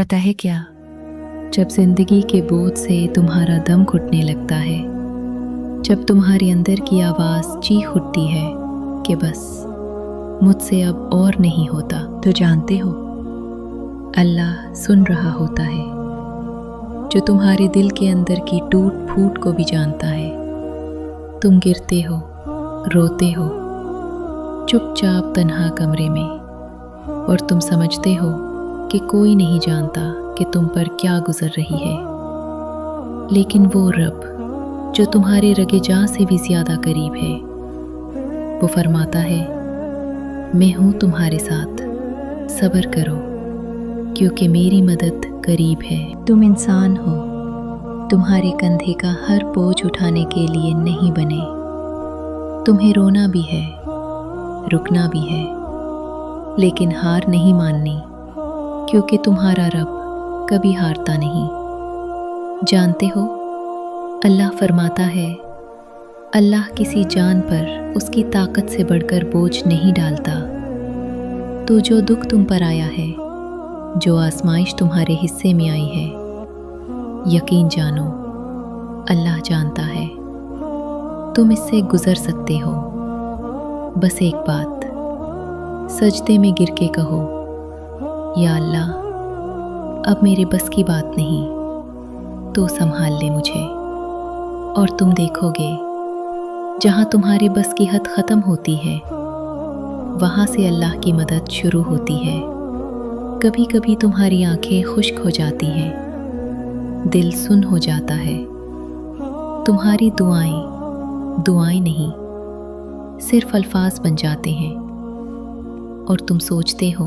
पता है क्या, जब जिंदगी के बोझ से तुम्हारा दम घुटने लगता है, जब तुम्हारे अंदर की आवाज़ चीख उठती है कि बस मुझसे अब और नहीं होता, तो जानते हो अल्लाह सुन रहा होता है, जो तुम्हारे दिल के अंदर की टूट फूट को भी जानता है। तुम गिरते हो, रोते हो चुपचाप तन्हा कमरे में, और तुम समझते हो कि कोई नहीं जानता कि तुम पर क्या गुजर रही है। लेकिन वो रब जो तुम्हारे रगे जां से भी ज़्यादा करीब है, वो फरमाता है, मैं हूँ तुम्हारे साथ, सब्र करो क्योंकि मेरी मदद करीब है। तुम इंसान हो, तुम्हारे कंधे का हर बोझ उठाने के लिए नहीं बने। तुम्हें रोना भी है, रुकना भी है, लेकिन हार नहीं माननी, क्योंकि तुम्हारा रब कभी हारता नहीं। जानते हो अल्लाह फरमाता है, अल्लाह किसी जान पर उसकी ताकत से बढ़कर बोझ नहीं डालता। तो जो दुख तुम पर आया है, जो आजमाइश तुम्हारे हिस्से में आई है, यकीन जानो अल्लाह जानता है। तुम इससे गुजर सकते हो। बस एक बात, सजदे में गिर के कहो, या अल्लाह अब मेरे बस की बात नहीं, तो संभाल ले मुझे। और तुम देखोगे जहाँ तुम्हारे बस की हद ख़त्म होती है, वहाँ से अल्लाह की मदद शुरू होती है। कभी कभी तुम्हारी आंखें खुश्क हो जाती हैं, दिल सुन हो जाता है। तुम्हारी दुआएं नहीं, सिर्फ अल्फाज बन जाते हैं, और तुम सोचते हो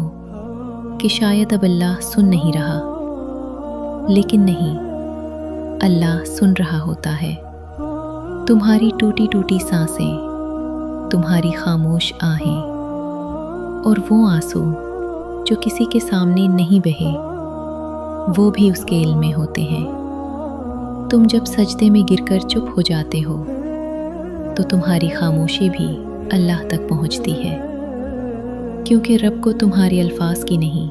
कि शायद अब अल्लाह सुन नहीं रहा। लेकिन नहीं, अल्लाह सुन रहा होता है। तुम्हारी टूटी टूटी सांसें, तुम्हारी खामोश आहें, और वो आंसू जो किसी के सामने नहीं बहे, वो भी उसके इल्म में होते हैं। तुम जब सजदे में गिरकर चुप हो जाते हो, तो तुम्हारी खामोशी भी अल्लाह तक पहुंचती है, क्योंकि रब को तुम्हारे अल्फाज की नहीं,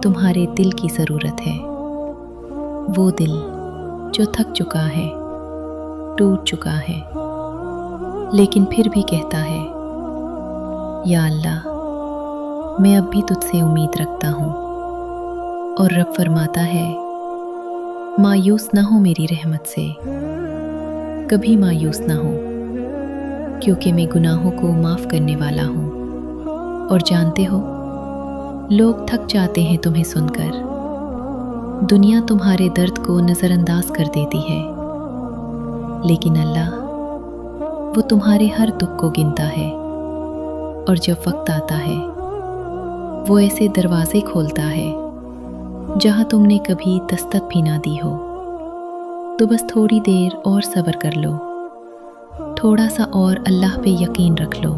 तुम्हारे दिल की ज़रूरत है। वो दिल जो थक चुका है, टूट चुका है, लेकिन फिर भी कहता है, या अल्लाह मैं अब भी तुझसे उम्मीद रखता हूँ। और रब फरमाता है, मायूस ना हो मेरी रहमत से, कभी मायूस ना हो, क्योंकि मैं गुनाहों को माफ़ करने वाला हूँ। और जानते हो, लोग थक जाते हैं तुम्हें सुनकर, दुनिया तुम्हारे दर्द को नज़रअंदाज कर देती है, लेकिन अल्लाह वो तुम्हारे हर दुख को गिनता है। और जब वक्त आता है, वो ऐसे दरवाजे खोलता है जहाँ तुमने कभी दस्तक भी ना दी हो। तो बस थोड़ी देर और सब्र कर लो, थोड़ा सा और अल्लाह पे यकीन रख लो,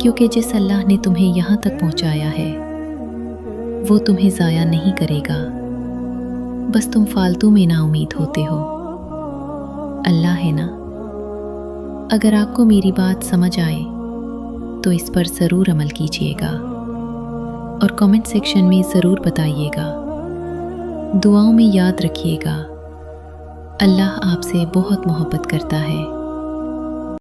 क्योंकि जिस अल्लाह ने तुम्हें यहाँ तक पहुँचाया है, वो तुम्हें ज़ाया नहीं करेगा। बस तुम फालतू में ना उम्मीद होते हो। अल्लाह है ना। अगर आपको मेरी बात समझ आए तो इस पर ज़रूर अमल कीजिएगा, और कमेंट सेक्शन में ज़रूर बताइएगा। दुआओं में याद रखिएगा, अल्लाह आपसे बहुत मोहब्बत करता है।